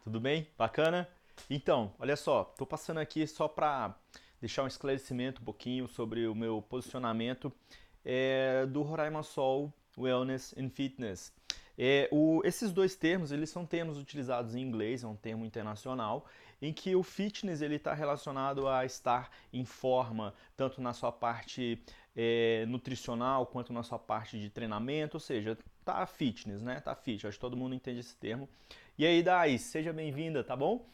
tudo bem? Bacana? Então, olha só, tô passando aqui só para deixar um esclarecimento um pouquinho sobre o meu posicionamento do Roraima Sol Wellness and Fitness. Esses dois termos, eles são termos utilizados em inglês, é um termo internacional, em que o fitness ele está relacionado a estar em forma, tanto na sua parte nutricional quanto na sua parte de treinamento, ou seja, tá fitness, né? Tá fit, acho que todo mundo entende esse termo. E aí, Dai, seja bem-vinda, tá bom?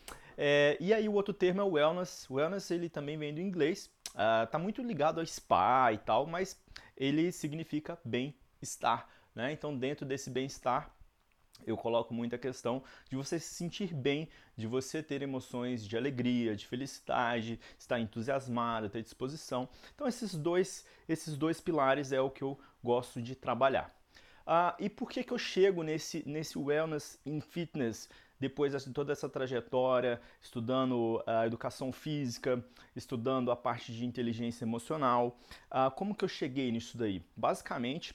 E aí o outro termo é o wellness. Wellness ele também vem do inglês, tá muito ligado ao spa e tal, mas ele significa bem-estar, né? Então dentro desse bem-estar eu coloco muita questão de você se sentir bem, de você ter emoções de alegria, de felicidade, estar entusiasmado, ter disposição. Então esses dois pilares é o que eu gosto de trabalhar. E por que eu chego nesse wellness in fitness depois de toda essa trajetória, estudando a educação física, estudando a parte de inteligência emocional? Como que eu cheguei nisso daí? Basicamente,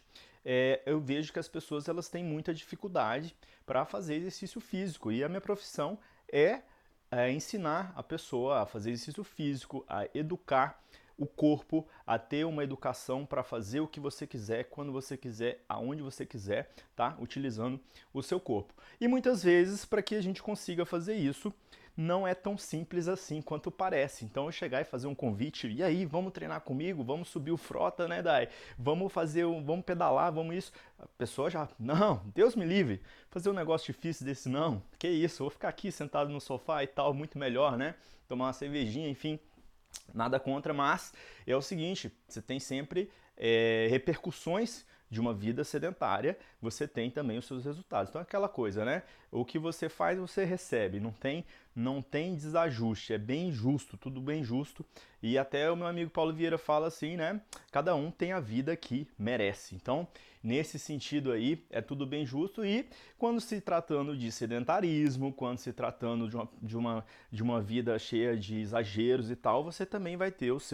eu vejo que as pessoas elas têm muita dificuldade para fazer exercício físico e a minha profissão é ensinar a pessoa a fazer exercício físico, a educar o corpo, a ter uma educação para fazer o que você quiser, quando você quiser, aonde você quiser, tá? Utilizando o seu corpo. E muitas vezes, para que a gente consiga fazer isso, não é tão simples assim quanto parece. Então eu chegar e fazer um convite, e aí, vamos treinar comigo, vamos subir o frota, né, Dai? Vamos pedalar, vamos isso. A pessoa já, não, Deus me livre, fazer um negócio difícil desse não. Que isso, eu vou ficar aqui sentado no sofá e tal, muito melhor, né? Tomar uma cervejinha, enfim. Nada contra, mas é o seguinte, você tem sempre repercussões de uma vida sedentária, você tem também os seus resultados. Então é aquela coisa, né? O que você faz, você recebe. Não tem desajuste, é bem justo, tudo bem justo. E até o meu amigo Paulo Vieira fala assim, né? Cada um tem a vida que merece. Então, nesse sentido aí, é tudo bem justo. E quando se tratando de sedentarismo, quando se tratando de uma vida cheia de exageros e tal, você também vai ter as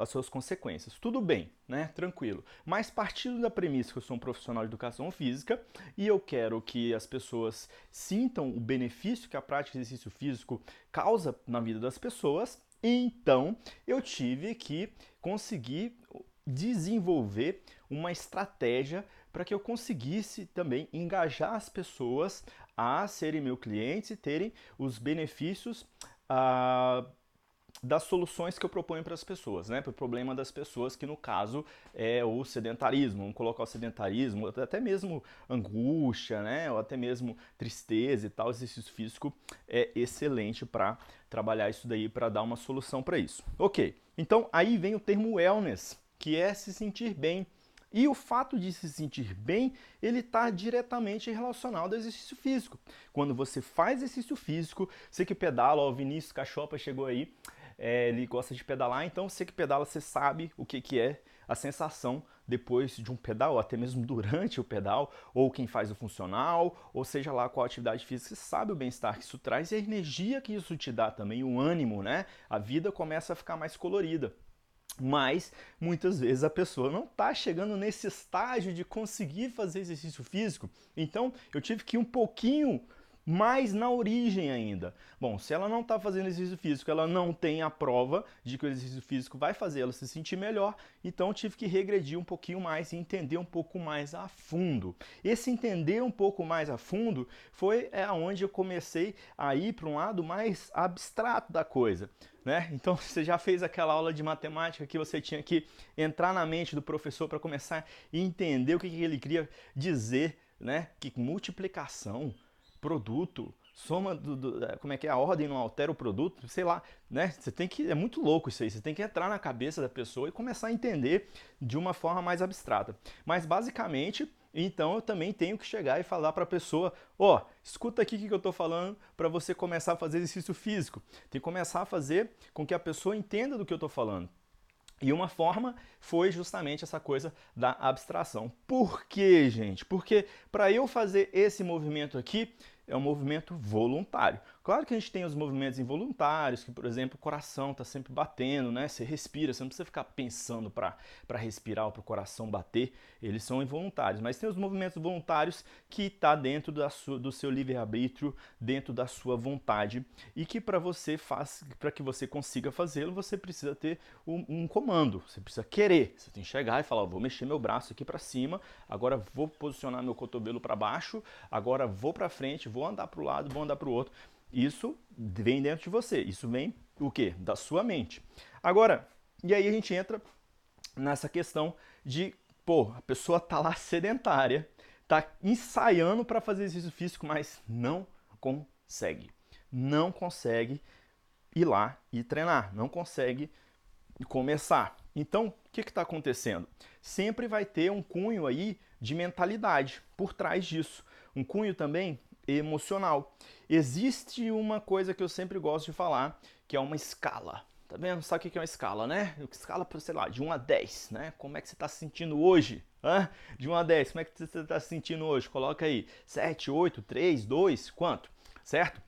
suas consequências. Tudo bem, né? Tranquilo. Mas partindo da premissa que eu sou um profissional de educação física e eu quero que as pessoas sintam o benefício que a prática de exercício físico causa na vida das pessoas, então eu tive que conseguir desenvolver uma estratégia para que eu conseguisse também engajar as pessoas a serem meus clientes e terem os benefícios ah, das soluções que eu proponho para as pessoas, né? Para o problema das pessoas, que no caso é o sedentarismo. Vamos colocar o sedentarismo, até mesmo angústia, né? Ou até mesmo tristeza e tal. O exercício físico é excelente para trabalhar isso daí, para dar uma solução para isso. Ok, então aí vem o termo wellness, que é se sentir bem. E o fato de se sentir bem, ele está diretamente relacionado ao exercício físico. Quando você faz exercício físico, você que pedala, ó, o Vinícius Cachopa chegou aí, ele gosta de pedalar, então você que pedala, você sabe o que é a sensação depois de um pedal, ou até mesmo durante o pedal, ou quem faz o funcional, ou seja lá qual atividade física, você sabe o bem-estar que isso traz e a energia que isso te dá também, o ânimo, né? A vida começa a ficar mais colorida. Mas muitas vezes a pessoa não está chegando nesse estágio de conseguir fazer exercício físico. Então eu tive que ir um pouquinho mais na origem ainda. Bom, se ela não está fazendo exercício físico, ela não tem a prova de que o exercício físico vai fazer ela se sentir melhor, então eu tive que regredir um pouquinho mais e entender um pouco mais a fundo. Esse entender um pouco mais a fundo foi onde eu comecei a ir para um lado mais abstrato da coisa. Né? Então você já fez aquela aula de matemática que você tinha que entrar na mente do professor para começar a entender o que ele queria dizer, né? Que multiplicação, produto, soma como é que é, a ordem não altera o produto, sei lá, né? Você tem que, é muito louco isso aí, você tem que entrar na cabeça da pessoa e começar a entender de uma forma mais abstrata. Mas basicamente, então eu também tenho que chegar e falar para a pessoa, ó, escuta aqui o que eu estou falando para você começar a fazer exercício físico. Tem que começar a fazer com que a pessoa entenda do que eu estou falando. E uma forma foi justamente essa coisa da abstração. Por quê, gente? Porque para eu fazer esse movimento aqui, é um movimento voluntário. Claro que a gente tem os movimentos involuntários, que, por exemplo, o coração está sempre batendo, né? Você respira, você não precisa ficar pensando para respirar ou para o coração bater, eles são involuntários. Mas tem os movimentos voluntários que está dentro do seu livre-arbítrio, dentro da sua vontade, e que para que você consiga fazê-lo, você precisa ter um comando, você precisa querer, você tem que chegar e falar, vou mexer meu braço aqui para cima, agora vou posicionar meu cotovelo para baixo, agora vou para frente, vou andar para o lado, vou andar para o outro. Isso vem dentro de você, isso vem o quê? Da sua mente. Agora, e aí a gente entra nessa questão de, pô, a pessoa tá lá sedentária, tá ensaiando para fazer exercício físico, mas não consegue. Não consegue ir lá e treinar, não consegue começar. Então, o que está acontecendo? Sempre vai ter um cunho aí de mentalidade por trás disso. Um cunho também emocional. Existe uma coisa que eu sempre gosto de falar, que é uma escala. Tá vendo? Sabe o que é uma escala, né? Escala, sei lá, de 1 a 10, né? Como é que você está se sentindo hoje? Hã? De 1 a 10, como é que você está se sentindo hoje? Coloca aí, 7, 8, 3, 2, quanto? Certo?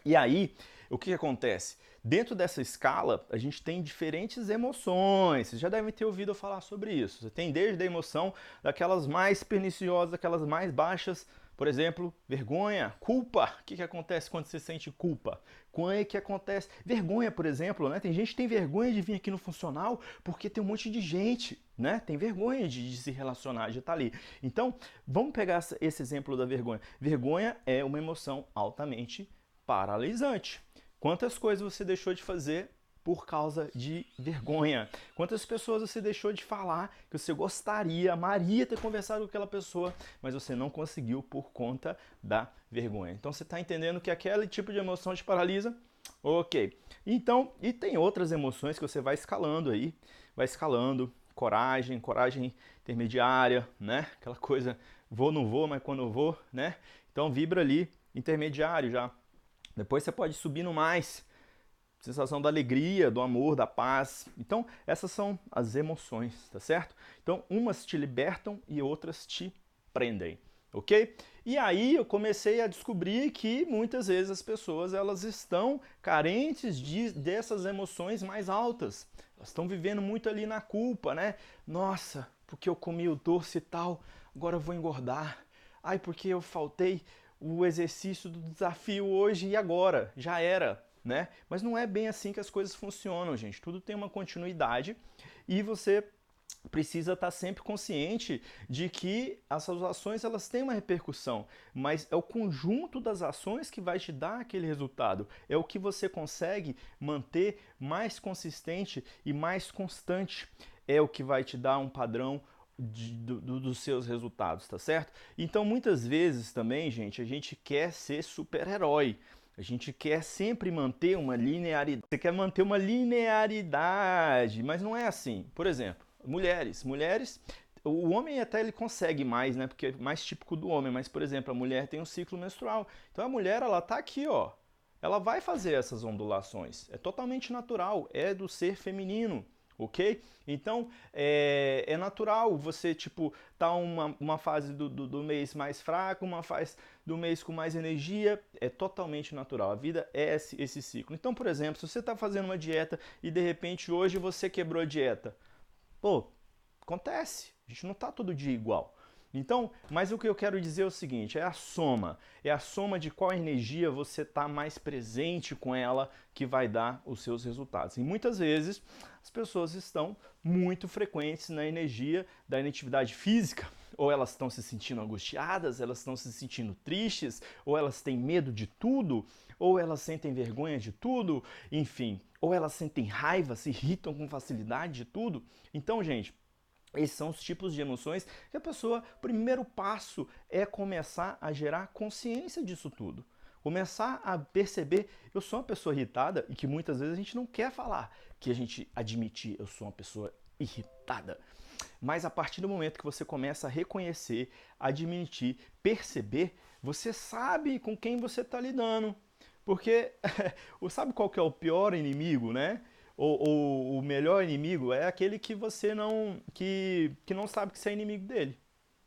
E aí, o que acontece? Dentro dessa escala, a gente tem diferentes emoções. Vocês já devem ter ouvido eu falar sobre isso. Você tem desde a emoção daquelas mais perniciosas, daquelas mais baixas, por exemplo, vergonha, culpa. O que acontece quando você sente culpa? Quando é que acontece? Vergonha, por exemplo, né? Tem gente que tem vergonha de vir aqui no funcional porque tem um monte de gente, né? Tem vergonha de se relacionar, de estar ali. Então, vamos pegar esse exemplo da vergonha. Vergonha é uma emoção altamente paralisante. Quantas coisas você deixou de fazer por causa de vergonha? Quantas pessoas você deixou de falar que você gostaria, amaria ter conversado com aquela pessoa, mas você não conseguiu por conta da vergonha? Então você está entendendo que aquele tipo de emoção te paralisa? Ok. Então, e tem outras emoções que você vai escalando aí, vai escalando. Coragem, coragem intermediária, né? Aquela coisa, vou, não vou, mas quando eu vou, né? Então vibra ali, intermediário já. Depois você pode subir no mais, sensação da alegria, do amor, da paz. Então, essas são as emoções, tá certo? Então, umas te libertam e outras te prendem, ok? E aí eu comecei a descobrir que muitas vezes as pessoas elas estão carentes dessas emoções mais altas. Elas estão vivendo muito ali na culpa, né? Nossa, porque eu comi o doce e tal, agora eu vou engordar. Ai, porque eu faltei o exercício do desafio hoje e agora, já era, né? Mas não é bem assim que as coisas funcionam, gente. Tudo tem uma continuidade e você precisa estar sempre consciente de que as suas ações elas têm uma repercussão, mas é o conjunto das ações que vai te dar aquele resultado. É o que você consegue manter mais consistente e mais constante. É o que vai te dar um padrão dos seus resultados, tá certo? Então, muitas vezes também, gente, a gente quer ser super-herói. A gente quer sempre manter uma linearidade. Você quer manter uma linearidade, mas não é assim. Por exemplo, mulheres, o homem até ele consegue mais, né? Porque é mais típico do homem, mas por exemplo, a mulher tem um ciclo menstrual. Então a mulher ela tá aqui, ó. Ela vai fazer essas ondulações. É totalmente natural, é do ser feminino. Ok? Então é natural você tipo tá uma fase do mês mais fraco, uma fase do mês com mais energia, é totalmente natural. A vida é esse ciclo. Então, por exemplo, se você está fazendo uma dieta e de repente hoje você quebrou a dieta, pô, acontece. A gente não está todo dia igual. Então, mas o que eu quero dizer é o seguinte, é a soma de qual energia você está mais presente com ela que vai dar os seus resultados. E muitas vezes as pessoas estão muito frequentes na energia da inatividade física, ou elas estão se sentindo angustiadas, elas estão se sentindo tristes, ou elas têm medo de tudo, ou elas sentem vergonha de tudo, enfim, ou elas sentem raiva, se irritam com facilidade de tudo. Então, gente, esses são os tipos de emoções que a pessoa, primeiro passo é começar a gerar consciência disso tudo. Começar a perceber, eu sou uma pessoa irritada e que muitas vezes a gente não quer falar, que a gente admitir, eu sou uma pessoa irritada. Mas a partir do momento que você começa a reconhecer, admitir, perceber, você sabe com quem você está lidando. Porque sabe qual que é o pior inimigo, né? O melhor inimigo é aquele que você não que não sabe que você é inimigo dele.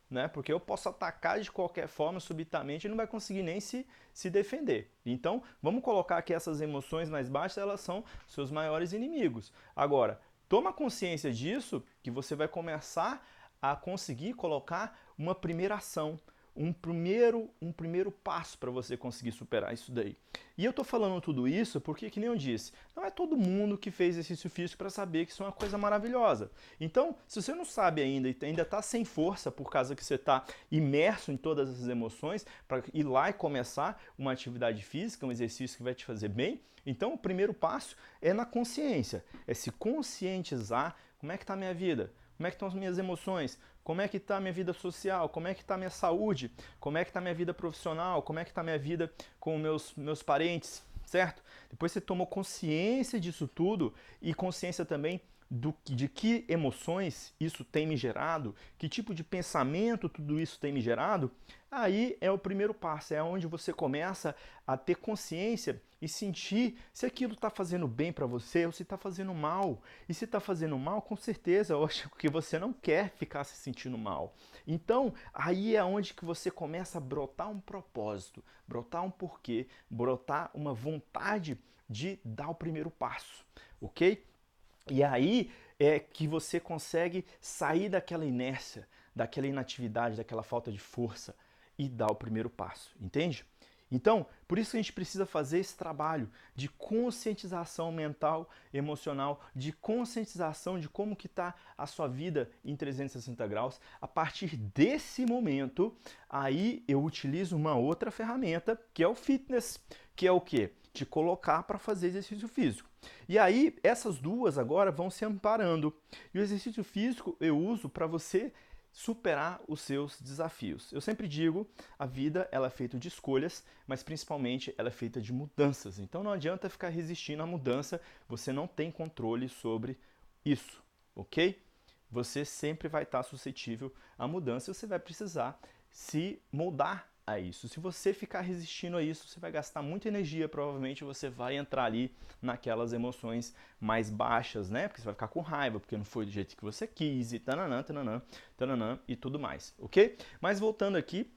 né? Porque eu posso atacar de qualquer forma, subitamente, e não vai conseguir nem se defender. Então, vamos colocar que essas emoções mais baixas, elas são seus maiores inimigos. Agora, toma consciência disso, que você vai começar a conseguir colocar uma primeira ação, um primeiro passo para você conseguir superar isso daí. E eu tô falando tudo isso porque, que nem eu disse, não é todo mundo que fez exercício físico para saber que isso é uma coisa maravilhosa. Então, se você não sabe ainda e ainda está sem força por causa que você está imerso em todas essas emoções, para ir lá e começar uma atividade física, um exercício que vai te fazer bem, então o primeiro passo é na consciência, é se conscientizar como é que está a minha vida, como é que estão as minhas emoções, como é que está a minha vida social, como é que está a minha saúde, como é que está a minha vida profissional, como é que está a minha vida com meus parentes, certo? Depois você tomou consciência disso tudo e consciência também de que emoções isso tem me gerado, que tipo de pensamento tudo isso tem me gerado, aí é o primeiro passo, é onde você começa a ter consciência e sentir se aquilo está fazendo bem para você ou se está fazendo mal. E se está fazendo mal, com certeza, eu acho que você não quer ficar se sentindo mal. Então, aí é onde que você começa a brotar um propósito, brotar um porquê, brotar uma vontade de dar o primeiro passo, ok? E aí é que você consegue sair daquela inércia, daquela inatividade, daquela falta de força e dar o primeiro passo, entende? Então, por isso que a gente precisa fazer esse trabalho de conscientização mental, emocional, de conscientização de como que está a sua vida em 360 graus. A partir desse momento, aí eu utilizo uma outra ferramenta, que é o fitness, que é o quê? Te colocar para fazer exercício físico. E aí, essas duas agora vão se amparando. E o exercício físico eu uso para você superar os seus desafios. Eu sempre digo, a vida ela é feita de escolhas, mas principalmente ela é feita de mudanças. Então não adianta ficar resistindo à mudança, você não tem controle sobre isso, ok? Você sempre vai estar suscetível à mudança e você vai precisar se moldar a isso. Se você ficar resistindo a isso, você vai gastar muita energia, provavelmente você vai entrar ali naquelas emoções mais baixas, né? Porque você vai ficar com raiva, porque não foi do jeito que você quis e tananã, tananã, tananã e tudo mais, ok? Mas voltando aqui,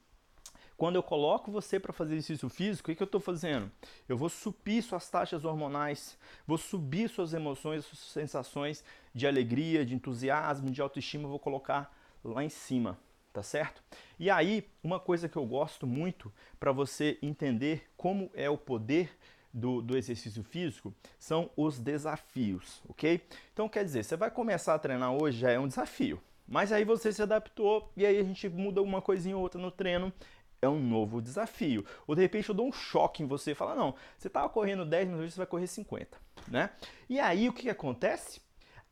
quando eu coloco você para fazer exercício físico, o que eu estou fazendo? Eu vou subir suas taxas hormonais, vou subir suas emoções, suas sensações de alegria, de entusiasmo, de autoestima, eu vou colocar lá em cima, tá certo? E aí, uma coisa que eu gosto muito para você entender como é o poder do exercício físico são os desafios, ok? Então, quer dizer, você vai começar a treinar hoje, já é um desafio. Mas aí você se adaptou e aí a gente muda uma coisinha ou outra no treino, é um novo desafio. Ou de repente eu dou um choque em você e falo, não, você estava correndo 10 minutos, hoje você vai correr 50, né? E aí o que acontece?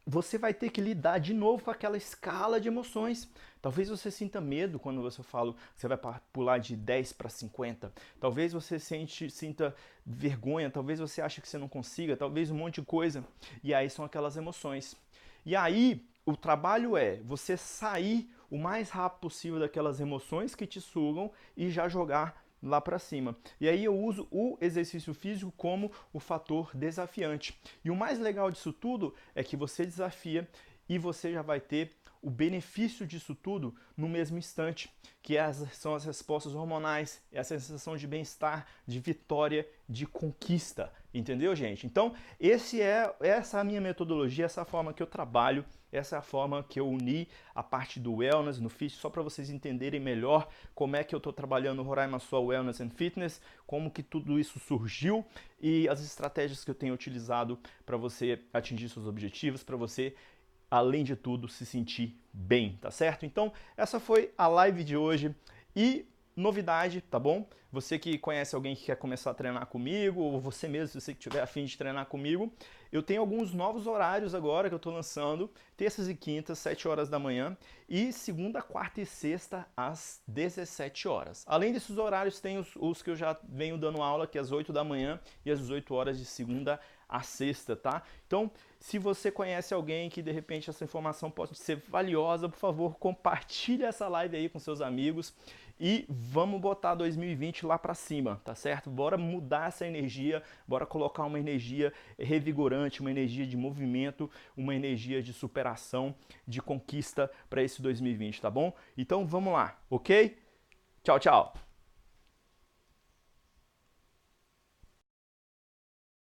Você vai ter que lidar de novo com aquela escala de emoções. Talvez você sinta medo quando você fala que você vai pular de 10 para 50. Talvez você sinta vergonha, talvez você ache que você não consiga, talvez um monte de coisa. E aí são aquelas emoções. E aí o trabalho é você sair o mais rápido possível daquelas emoções que te sugam e já jogar lá para cima. E aí eu uso o exercício físico como o fator desafiante. E o mais legal disso tudo é que você desafia e você já vai ter o benefício disso tudo no mesmo instante, que são as respostas hormonais, é a sensação de bem-estar, de vitória, de conquista. Entendeu, gente? Então, essa é a minha metodologia, essa é a forma que eu trabalho, essa é a forma que eu uni a parte do wellness no fitness, só para vocês entenderem melhor como é que eu estou trabalhando o Roraima Sol Wellness and Fitness, como que tudo isso surgiu e as estratégias que eu tenho utilizado para você atingir seus objetivos, para você, além de tudo, se sentir bem, tá certo? Então, essa foi a live de hoje e novidade, tá bom? Você que conhece alguém que quer começar a treinar comigo, ou você mesmo, se você tiver a fim de treinar comigo, eu tenho alguns novos horários agora que eu estou lançando, terças e quintas, 7 horas da manhã, e segunda, quarta e sexta, às 17 horas. Além desses horários, tem os que eu já venho dando aula, que é às 8 da manhã e às 18 horas de segunda a sexta, tá? Então, se você conhece alguém que de repente essa informação pode ser valiosa, por favor, compartilhe essa live aí com seus amigos e vamos botar 2020 lá pra cima, tá certo? Bora mudar essa energia, bora colocar uma energia revigorante, uma energia de movimento, uma energia de superação, de conquista para esse 2020, tá bom? Então vamos lá, ok? Tchau, tchau!